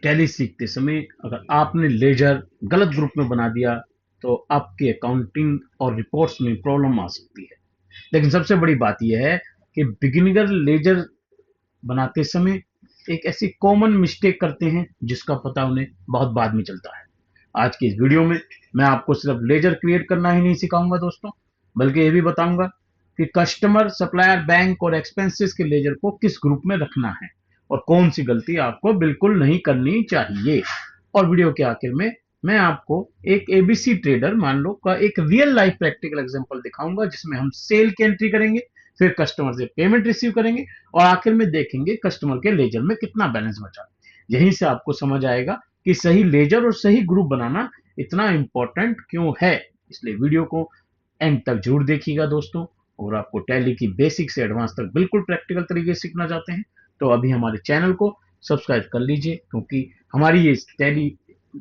Tally सीखते समय अगर आपने लेजर गलत ग्रुप में बना दिया तो आपके अकाउंटिंग और रिपोर्ट्स में प्रॉब्लम आ सकती है। लेकिन सबसे बड़ी बात यह है कि बिगिनर लेजर बनाते समय एक ऐसी कॉमन मिस्टेक करते हैं जिसका पता उन्हें बहुत बाद में चलता है। आज की इस वीडियो में मैं आपको सिर्फ लेजर क्रिएट करना ही नहीं सिखाऊंगा दोस्तों, बल्कि ये भी बताऊंगा कि कस्टमर, सप्लायर, बैंक और एक्सपेंसेस के लेजर को किस ग्रुप में रखना है और कौन सी गलती आपको बिल्कुल नहीं करनी चाहिए। और वीडियो के आखिर में मैं आपको एक एबीसी ट्रेडर मान लो का एक रियल लाइफ प्रैक्टिकल एग्जांपल दिखाऊंगा जिसमें हम सेल की एंट्री करेंगे, फिर कस्टमर से पेमेंट रिसीव करेंगे और आखिर में देखेंगे कस्टमर के लेजर में कितना बैलेंस बचा। यहीं से आपको समझ आएगा कि सही लेजर और सही ग्रुप बनाना इतना इंपॉर्टेंट क्यों है। इसलिए वीडियो को एंड तक जरूर देखिएगा दोस्तों। और आपको टैली की बेसिक से एडवांस तक बिल्कुल प्रैक्टिकल तरीके से सीखना चाहते हैं तो अभी हमारे चैनल को सब्सक्राइब कर लीजिए, क्योंकि हमारी ये tally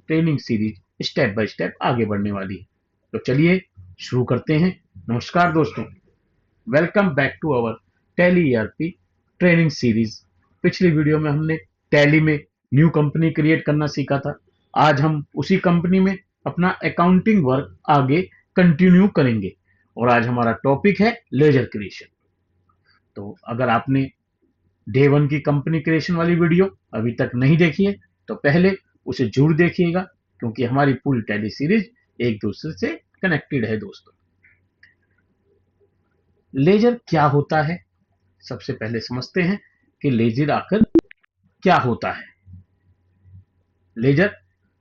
training series step by step आगे बढ़ने वाली है। तो चलिए शुरू करते हैं। नमस्कार दोस्तों, welcome back to our Tally ERP training series. पिछली वीडियो में हमने टैली में न्यू कंपनी क्रिएट करना सीखा था। आज हम उसी कंपनी में अपना अकाउंटिंग वर्क आगे कंटिन्यू करेंगे और आज हमारा टॉपिक है लेजर क्रिएशन। तो अगर आपने डे वन की कंपनी क्रिएशन वाली वीडियो अभी तक नहीं देखी है तो पहले उसे जरूर देखिएगा, क्योंकि हमारी पूरी टैली सीरीज एक दूसरे से कनेक्टेड है दोस्तों। लेजर क्या होता है, सबसे पहले समझते हैं कि लेजर आखिर क्या होता है। लेजर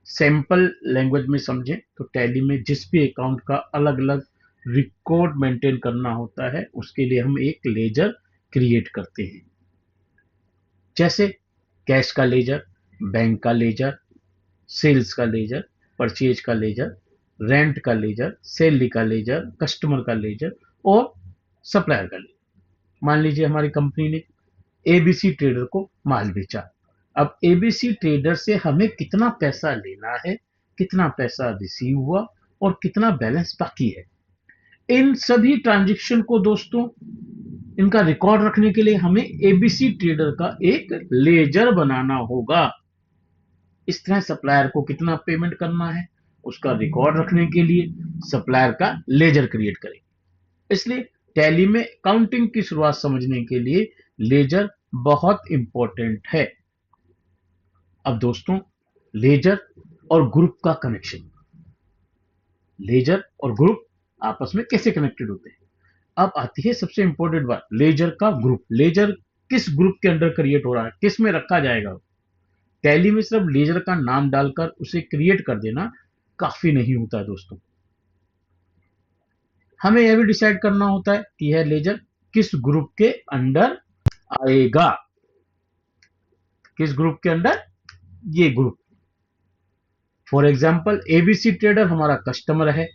सैंपल लैंग्वेज में समझें तो टैली में जिस भी अकाउंट का अलग अलग रिकॉर्ड मेंटेन करना होता है उसके लिए हम एक लेजर क्रिएट करते हैं। जैसे कैश का लेजर, बैंक का लेजर, सेल्स का लेजर, परचेज का लेजर, रेंट का लेजर, सैलरी का लेजर, कस्टमर का लेजर और सप्लायर का लेजर। मान लीजिए हमारी कंपनी ने एबीसी ट्रेडर को माल बेचा। अब एबीसी ट्रेडर से हमें कितना पैसा लेना है, कितना पैसा रिसीव हुआ और कितना बैलेंस बाकी है, इन सभी ट्रांजैक्शन को दोस्तों इनका रिकॉर्ड रखने के लिए हमें एबीसी ट्रेडर का एक लेजर बनाना होगा। इस तरह सप्लायर को कितना पेमेंट करना है उसका रिकॉर्ड रखने के लिए सप्लायर का लेजर क्रिएट करेंगे। इसलिए टैली में काउंटिंग की शुरुआत समझने के लिए लेजर बहुत इंपॉर्टेंट है। अब दोस्तों, लेजर और ग्रुप का कनेक्शन, लेजर और ग्रुप आपस में कैसे कनेक्टेड होते हैं। अब आती है सबसे इंपॉर्टेंट बात, लेजर का ग्रुप। लेजर किस ग्रुप के अंडर क्रिएट हो रहा है, किस में रखा जाएगा। टैली में सिर्फ लेजर का नाम डालकर उसे क्रिएट कर देना काफी नहीं होता है दोस्तों। हमें यह भी डिसाइड करना होता है कि यह लेजर किस ग्रुप के अंडर आएगा, किस ग्रुप के अंडर, ये group. For example ABC trader हमारा कस्टमर है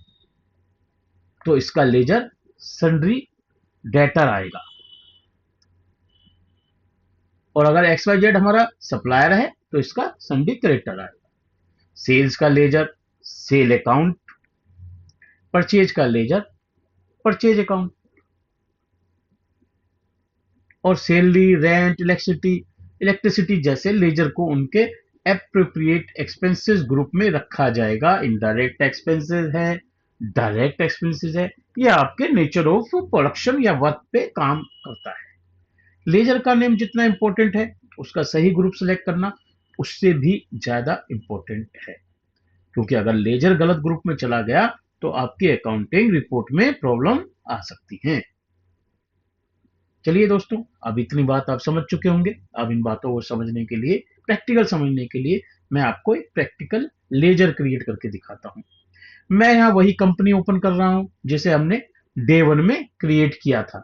तो इसका लेजर सन्ड्री डेटर आएगा। और अगर XYZ हमारा सप्लायर है तो इसका सन्ड्री क्रेडिटर आएगा। सेल्स का लेजर सेल अकाउंट, परचेज का लेजर परचेज अकाउंट और सैलरी, रेंट, इलेक्ट्रिसिटी जैसे लेजर को उनके एप्रोप्रिएट एक्सपेंसेस ग्रुप में रखा जाएगा। इनडायरेक्ट एक्सपेंसेस है, डायरेक्ट एक्सपेंसेस है, यह आपके नेचर ऑफ प्रोडक्शन या वर्क पे काम करता है। लेजर का नेम जितना इंपॉर्टेंट है उसका सही ग्रुप सेलेक्ट करना उससे भी ज्यादा इंपॉर्टेंट है, क्योंकि अगर लेजर गलत ग्रुप में चला गया तो आपकी अकाउंटिंग रिपोर्ट में प्रॉब्लम आ सकती है। चलिए दोस्तों, अब इतनी बात आप समझ चुके होंगे। अब इन बातों को समझने के लिए, प्रैक्टिकल समझने के लिए मैं आपको एक प्रैक्टिकल लेजर क्रिएट करके दिखाता हूं। मैं यहां वही कंपनी ओपन कर रहा हूं जिसे हमने डे वन में क्रिएट किया था।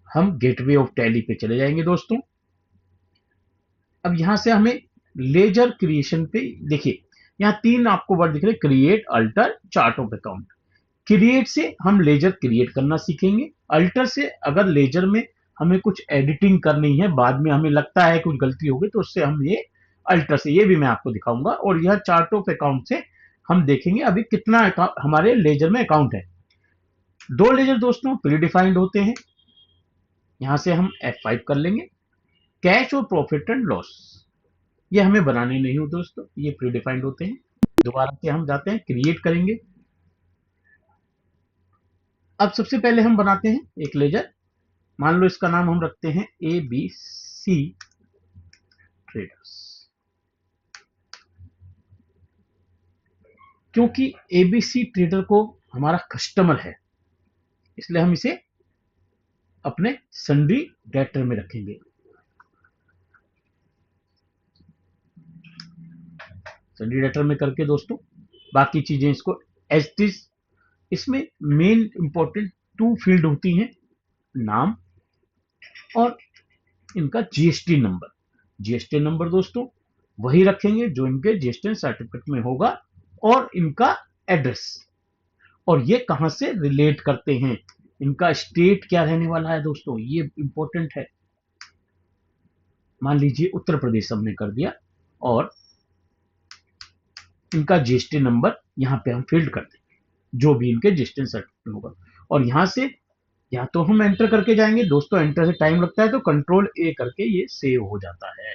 हम गेटवे ऑफ टैली पे चले जाएंगे दोस्तों। अब यहां से हमें लेजर क्रिएशन पे देखिए, यहां तीन आपको वर्ड दिख रहे, create, alter, chart of account. Create से हम लेजर क्रिएट करना सीखेंगे। अल्टर से अगर लेजर में हमें कुछ एडिटिंग करनी है, बाद में हमें लगता है कुछ गलती होगी तो उससे हम ये अल्टर से, ये भी मैं आपको दिखाऊंगा। और यह चार्ट ऑफ अकाउंट से हम देखेंगे अभी कितना हमारे लेजर में अकाउंट है। दो लेजर दोस्तों प्री डिफाइंड होते हैं, यहां से हम F5 कर लेंगे कैश और प्रॉफिट एंड लॉस ये हमें बनाने नहीं हो दोस्तों, ये प्री डिफाइंड होते हैं। दोबारा से हम जाते हैं, क्रिएट करेंगे। अब सबसे पहले हम बनाते हैं एक लेजर। मान लो इसका नाम हम रखते हैं ABC ट्रेडर्स। क्योंकि ABC ट्रेडर को हमारा कस्टमर है, इसलिए हम इसे अपने सन्ड्री डेटर में रखेंगे। सन्ड्री डेटर में करके दोस्तों बाकी चीजें इसको एज इट इज। इसमें मेन इंपॉर्टेंट 2 फील्ड होती हैं, नाम और इनका जीएसटी नंबर। जीएसटी नंबर दोस्तों वही रखेंगे जो इनके जीएसटी सर्टिफिकेट में होगा, और इनका एड्रेस, और ये कहां से रिलेट करते हैं, इनका स्टेट क्या रहने वाला है दोस्तों, ये इंपॉर्टेंट है। मान लीजिए उत्तर प्रदेश हमने कर दिया, और इनका जीएसटी नंबर यहां पे हम फील्ड कर देंगे जो भी इनके जीएसटी सर्टिफिकेट होगा। और यहां से या तो हम एंटर करके जाएंगे दोस्तों, एंटर से टाइम लगता है, तो कंट्रोल ए करके ये सेव हो जाता है।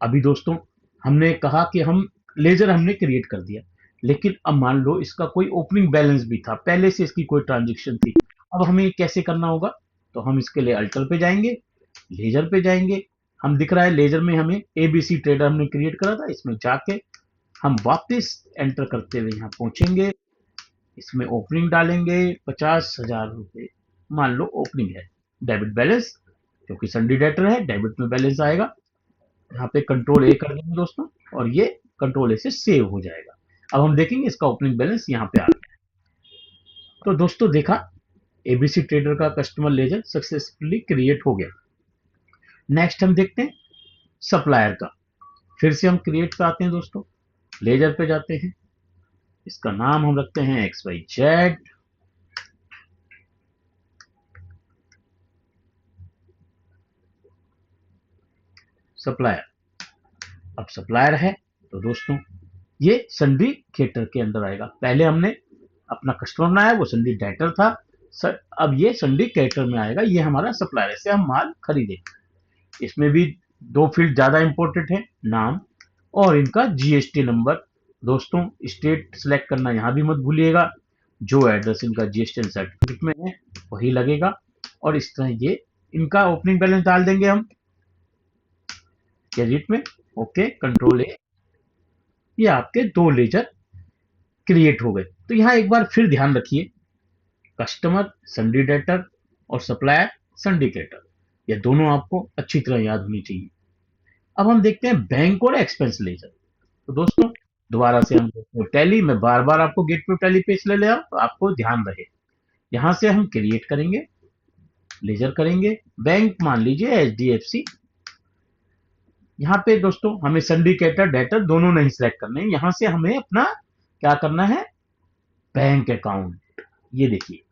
अभी दोस्तों हमने कहा कि हम लेजर हमने क्रिएट कर दिया, लेकिन अब मान लो इसका कोई ओपनिंग बैलेंस भी था, पहले से इसकी कोई ट्रांजेक्शन थी। अब हमें कैसे करना होगा, तो हम इसके लिए अल्टर पे जाएंगे, लेजर पे जाएंगे। हम दिख रहा है लेजर में हमें ABC ट्रेडर हमने क्रिएट करा था, इसमें जाके हम वापस एंटर करते हुए यहाँ पहुंचेंगे। इसमें ओपनिंग डालेंगे 50,000 रुपए, मान लो ओपनिंग है। डेबिट बैलेंस, क्योंकि सन्डी डेटर है, डेबिट में बैलेंस आएगा। यहाँ पे कंट्रोल ए कर देंगे दोस्तों, और ये कंट्रोल ए से सेव हो जाएगा। अब हम देखेंगे इसका ओपनिंग बैलेंस यहाँ पे आ गया। तो दोस्तों देखा, ABC ट्रेडर का कस्टमर लेजर सक्सेसफुली क्रिएट हो गया। नेक्स्ट हम देखते हैं सप्लायर का। फिर से हम क्रिएट पे आते हैं दोस्तों, लेजर पे जाते हैं, इसका नाम हम रखते हैं XYZ। सप्लायर, अब सप्लायर है तो दोस्तों ये सन्डी थिएटर के अंदर आएगा। पहले हमने अपना कस्टमर बनाया, वो सन्डी डेटर था, अब ये सन्डी कैटर में आएगा, ये हमारा सप्लायर है, से हम माल खरीदेंगे। इसमें भी 2 फील्ड ज्यादा इंपॉर्टेंट है, नाम और इनका जीएसटी नंबर। दोस्तों स्टेट सिलेक्ट करना यहाँ भी मत भूलिएगा, जो एड्रेस इनका जीएसटी सर्टिफिकेट में है वही लगेगा। और इस तरह ये इनका ओपनिंग बैलेंस डाल देंगे हम गैजेट में। ओके, कंट्रोल ए, ये आपके 2 लेजर क्रिएट हो गए। तो यहाँ एक बार फिर ध्यान रखिए, कस्टमर सन्डी डेटर और सप्लायर सन्डी क्रेडिटर, ये दोनों आपको अच्छी तरह याद होनी चाहिए। अब हम देखते हैं बैंक और एक्सपेंस लेजर। तो दोस्तों दोबारा से हम टैली, मैं बार बार आपको गेट पे टैली पेज ले रहा हूं, तो आपको ध्यान रहे। यहां से हम क्रिएट करेंगे, लेजर करेंगे, बैंक मान लीजिए HDFC। यहाँ पे दोस्तों हमें सिंडिकेटर डेटर दोनों नहीं सिलेक्ट करने हैं, यहां से हमें अपना क्या करना है, बैंक अकाउंट। ये देखिए,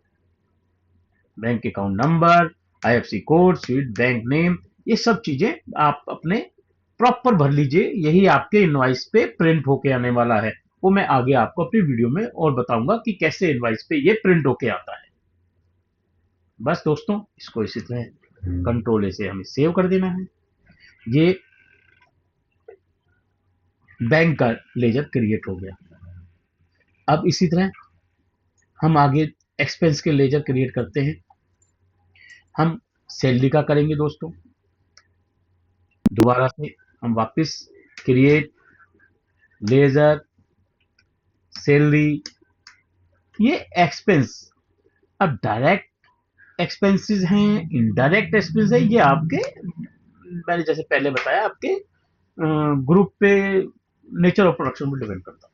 bank account number, IFSC code, sweet bank name, ये सब चीजें आप अपने प्रॉपर भर लीजिए। यही आपके इनवॉइस पे प्रिंट होके आने वाला है। वो मैं आगे आपको अपनी वीडियो में और बताऊंगा कि कैसे इनवॉइस पे ये प्रिंट होके आता है। बस दोस्तों इसको इसी तरह कंट्रोल से हमें सेव कर देना है। ये बैंक का लेजर क्रिएट हो गया। अब इसी तरह हम आगे एक्सपेंस के लेजर क्रिएट करते हैं। हम सैलरी का करेंगे दोस्तों, दोबारा से हम वापस क्रिएट, लेजर, सैलरी, ये एक्सपेंस। अब डायरेक्ट एक्सपेंसेस हैं, इनडायरेक्ट एक्सपेंस है, ये आपके, मैंने जैसे पहले बताया, आपके ग्रुप पे, नेचर ऑफ प्रोडक्शन पर डिपेंड करता है।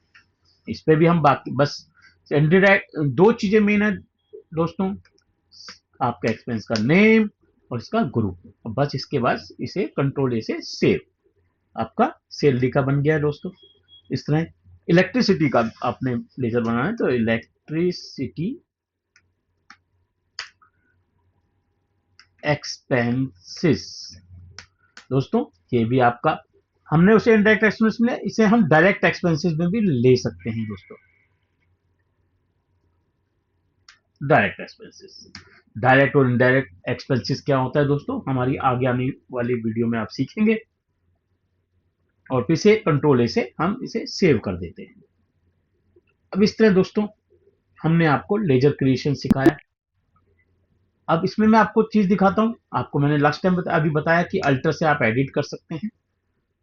इस पे भी हम बाकी बस इनडायरेक्ट 2 चीजें मेन है दोस्तों, आपका एक्सपेंस का नेम और इसका ग्रुप। अब बस इसके बाद इसे कंट्रोल ए से सेव, आपका सैलरी का बन गया है दोस्तों। इस तरह इलेक्ट्रिसिटी का आपने लेजर बनाना है, तो इलेक्ट्रिसिटी एक्सपेंसेस। दोस्तों ये भी आपका, हमने उसे इनडायरेक्ट एक्सपेंस में, इसे हम डायरेक्ट एक्सपेंसेस में भी ले सकते हैं दोस्तों। Direct expenses. डायरेक्ट और इनडायरेक्ट एक्सपेंसेस क्या होता है दोस्तों, हमारी आगे आने वाली वीडियो में आप सीखेंगे। और फिर से कंट्रोल ए से हम इसे सेव कर देते हैं। अब इस तरह दोस्तों हमने आपको लेजर क्रिएशन सिखाया। अब इसमें मैं आपको चीज दिखाता हूं। आपको मैंने लास्ट टाइम अभी बताया कि अल्टर से आप एडिट कर सकते हैं,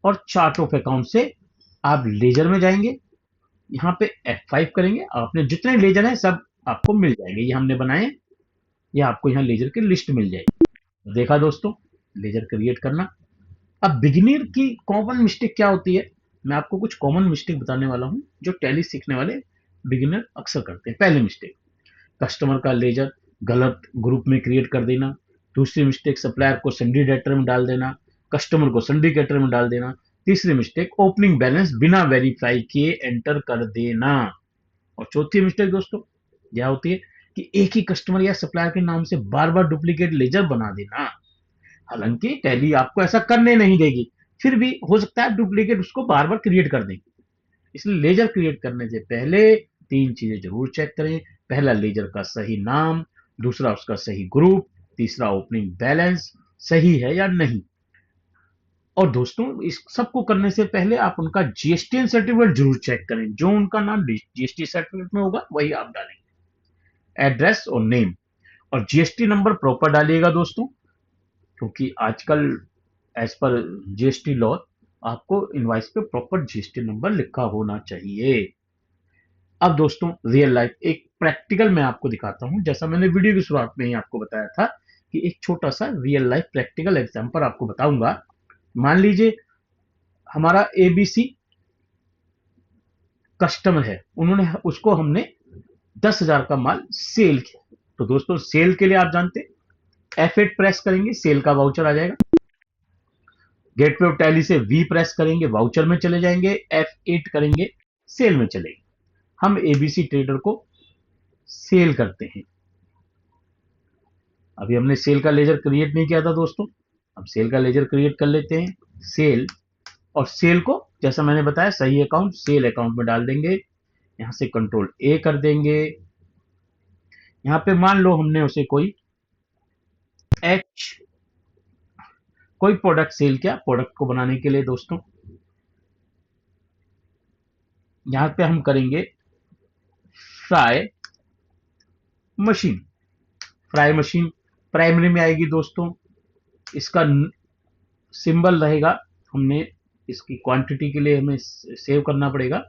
और चार्ट ऑफ अकाउंट से आप लेजर में जाएंगे, यहाँ पे F5 करेंगे, आपने जितने लेजर हैं सब आपको मिल जाएंगे। ये हमने बनाए, ये आपको यहाँ लेजर की लिस्ट मिल जाएगी। देखा दोस्तों, लेजर क्रिएट करना। अब बिगिनर की कॉमन मिस्टेक क्या होती है, मैं आपको कुछ कॉमन मिस्टेक बताने वाला हूं जो टैली सीखने वाले बिगिनर अक्सर करते हैं। पहली मिस्टेक, कस्टमर का लेजर गलत ग्रुप में क्रिएट कर देना। दूसरी मिस्टेक, सप्लायर को सन्डी डेटर में डाल देना, कस्टमर को सिंडिकेटर में डाल देना। तीसरी मिस्टेक, ओपनिंग बैलेंस बिना वेरीफाई किए एंटर कर देना। और चौथी मिस्टेक दोस्तों क्या होती है कि एक ही कस्टमर या सप्लायर के नाम से बार बार डुप्लीकेट लेजर बना देना। हालांकि टैली आपको ऐसा करने नहीं देगी, फिर भी हो सकता है डुप्लीकेट उसको बार बार क्रिएट कर दें। इसलिए लेजर क्रिएट करने से पहले तीन चीजें जरूर चेक करें। पहला, लेजर का सही नाम। दूसरा, उसका सही ग्रुप। तीसरा, ओपनिंग बैलेंस सही है या नहीं। और दोस्तों इस सबको करने से पहले आप उनका जीएसटी सर्टिफिकेट जरूर चेक करें। जो उनका नाम जीएसटी सर्टिफिकेट में होगा वही आप डालेंगे, एड्रेस और नेम। और जीएसटी नंबर प्रॉपर डालिएगा दोस्तों, क्योंकि आजकल एज पर जीएसटी लॉ आपको इनवाइस पे प्रॉपर जीएसटी नंबर लिखा होना चाहिए। अब दोस्तों रियल लाइफ एक प्रैक्टिकल मैं आपको दिखाता हूं, जैसा मैंने वीडियो की शुरुआत में ही आपको बताया था कि एक छोटा सा रियल लाइफ प्रैक्टिकल एग्जांपल आपको बताऊंगा। मान लीजिए हमारा एबीसी कस्टमर है, उन्होंने उसको हमने 10,000 का माल सेल किया। तो दोस्तों सेल के लिए आप जानते हैं F8 प्रेस करेंगे, सेल का वाउचर आ जाएगा। गेटवे ऑफ टैली से V प्रेस करेंगे, वाउचर में चले जाएंगे। F8 करेंगे, सेल में चलेंगे। हम एबीसी ट्रेडर को सेल करते हैं। अभी हमने सेल का लेजर क्रिएट नहीं किया था दोस्तों, अब सेल का लेजर क्रिएट कर लेते हैं। सेल, और सेल को जैसा मैंने बताया सही अकाउंट सेल अकाउंट में डाल देंगे। यहां से कंट्रोल ए कर देंगे। यहां पे मान लो हमने उसे कोई एच कोई प्रोडक्ट सेल किया। प्रोडक्ट को बनाने के लिए दोस्तों यहां पे हम करेंगे fry machine. Fry machine primary में आएगी दोस्तों। इसका सिंबल रहेगा, हमने इसकी क्वांटिटी के लिए हमें सेव करना पड़ेगा।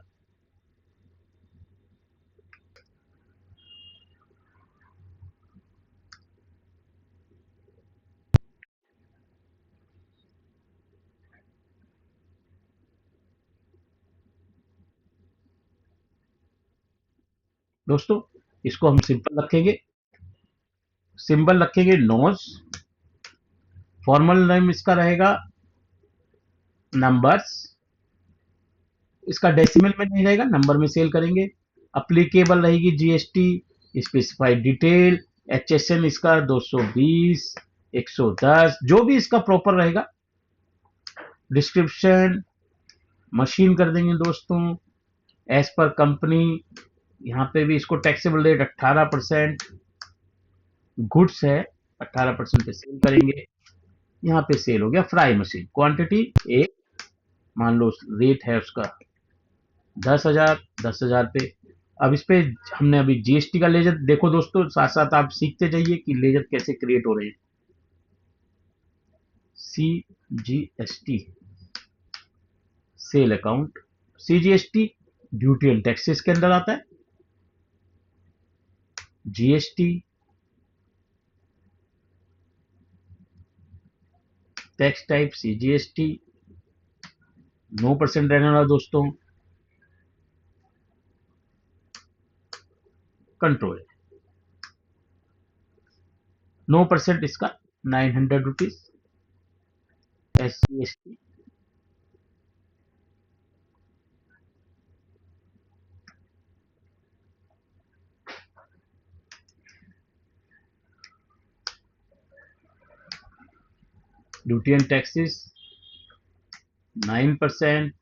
दोस्तों इसको हम सिंपल रखेंगे, सिंबल रखेंगे नोज। फॉर्मल नेम इसका रहेगा नंबर्स। इसका डेसिमल में नहीं रहेगा, नंबर में सेल करेंगे। अप्लीकेबल रहेगी जीएसटी, स्पेसिफाइड डिटेल, एचएसएन इसका 220, 110, जो भी इसका प्रॉपर रहेगा। डिस्क्रिप्शन मशीन कर देंगे दोस्तों, एज पर कंपनी। यहाँ पे भी इसको टैक्सेबल रेट 18%, गुड्स है 18% पे सेल करेंगे। यहाँ पे सेल हो गया फ्राई मशीन, क्वांटिटी एक, मान लो रेट है उसका 10,000, 10,000 पे। अब इस पे हमने अभी जीएसटी का लेजर देखो दोस्तों, साथ साथ आप सीखते जाइए कि लेजर कैसे क्रिएट हो रहे हैं। CGST sale account, CGST duty and taxes के अंदर आता है। जीएसटी टैक्स टाइप CGST, 9% रहने वाला दोस्तों। कंट्रोल 9% इसका 900 rupees. SGST duty and taxes 9%।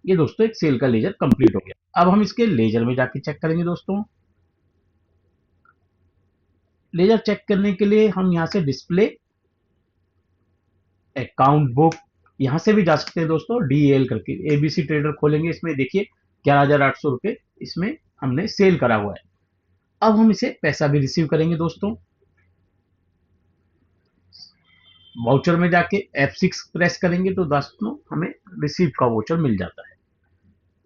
ये दोस्तों एक सेल का लेजर कंप्लीट हो गया। अब हम इसके लेजर में जाके चेक करेंगे दोस्तों। लेजर चेक करने के लिए हम यहाँ से डिस्प्ले अकाउंट बुक यहाँ से भी जा सकते हैं दोस्तों। डीएल करके एबीसी ट्रेडर खोलेंगे, इसमें देखिए 11,800 रुपए इसमें हमने सेल करा हुआ है। अब हम इसे पैसा भी रिसीव करेंगे दोस्तों। वाउचर में जाके F6 प्रेस करेंगे तो दोस्तों हमें रिसीव का वाउचर मिल जाता है।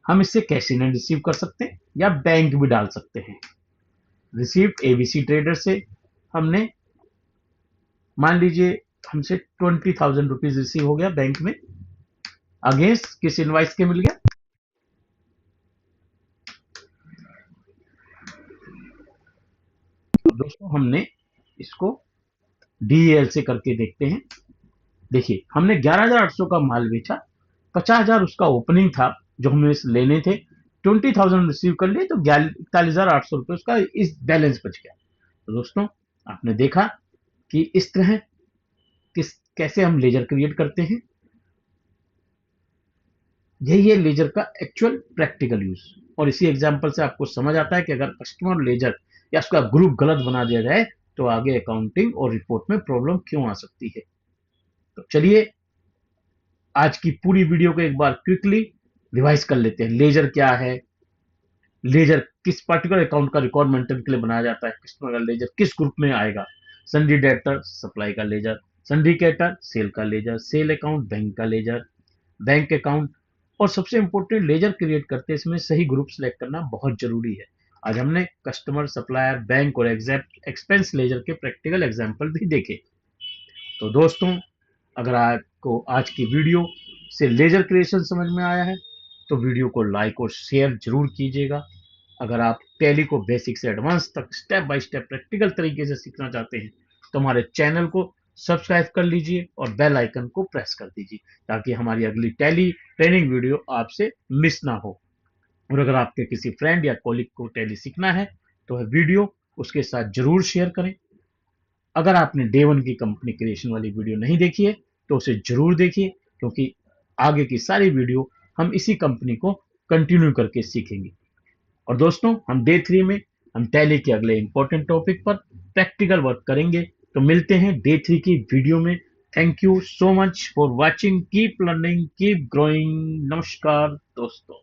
हम इससे कैश इन हैंड रिसीव कर सकते हैं या बैंक भी डाल सकते हैं। रिसीव्ड एबीसी ट्रेडर से हमने मान लीजिए हमसे 20,000 रुपीज रिसीव हो गया बैंक में, अगेंस्ट किस इनवाइस के मिल गया, तो दोस्तों हमने इसको डीएल से करके देखते हैं। देखिए हमने 11,800 का माल बेचा, 50,000 उसका ओपनिंग था जो हमें लेने थे, 20,000 रिसीव कर लिए तो 41,800 रुपये उसका इस बैलेंस बच गया। तो दोस्तों आपने देखा कि इस तरह कैसे हम लेजर क्रिएट करते हैं। यही है लेजर का एक्चुअल प्रैक्टिकल यूज। और इसी एग्जांपल से आपको समझ आता है कि अगर कस्टमर लेजर या उसका ग्रुप गलत बना दिया जाए तो आगे अकाउंटिंग और रिपोर्ट में प्रॉब्लम क्यों आ सकती है। तो चलिए आज की पूरी वीडियो को एक बार क्विकली रिवाइज कर लेते हैं। लेजर क्या है, लेजर किस पर्टिकुलर अकाउंट का रिकॉर्ड मेंटेन के लिए बनाया जाता है, कस्टमर का लेजर किस ग्रुप में आएगा, सन्डी डेटर सप्लाई का लेजर, सिंडिकेटर सेल का लेजर, सेल अकाउंट बैंक का लेजर, बैंक अकाउंट, और सबसे इंपॉर्टेंट लेजर क्रिएट करते इसमें सही ग्रुप सेलेक्ट करना बहुत जरूरी है। आज हमने कस्टमर, सप्लायर, बैंक और एक्सपेंस लेजर के प्रैक्टिकल एग्जांपल भी देखे। तो दोस्तों अगर आपको आज की वीडियो से लेजर क्रिएशन समझ में आया है तो वीडियो को लाइक और शेयर जरूर कीजिएगा। अगर आप टैली को बेसिक से एडवांस तक स्टेप बाय स्टेप प्रैक्टिकल तरीके से सीखना चाहते हैं तो हमारे चैनल को सब्सक्राइब कर लीजिए और बेल आइकन को प्रेस कर दीजिए ताकि हमारी अगली टैली ट्रेनिंग वीडियो आपसे मिस ना हो। और अगर आपके किसी फ्रेंड या कॉलिग को टैली सीखना है तो वह वीडियो उसके साथ जरूर शेयर करें। अगर आपने डे वन की कंपनी क्रिएशन वाली वीडियो नहीं देखी है तो उसे जरूर देखिए, क्योंकि आगे की सारी वीडियो हम इसी कंपनी को कंटिन्यू करके सीखेंगे। और दोस्तों हम डे 3 में हम टैली के अगले इंपॉर्टेंट टॉपिक पर प्रैक्टिकल वर्क करेंगे। तो मिलते हैं डे 3 की वीडियो में। Thank you so much for watching, keep learning, keep growing. नमस्कार दोस्तों।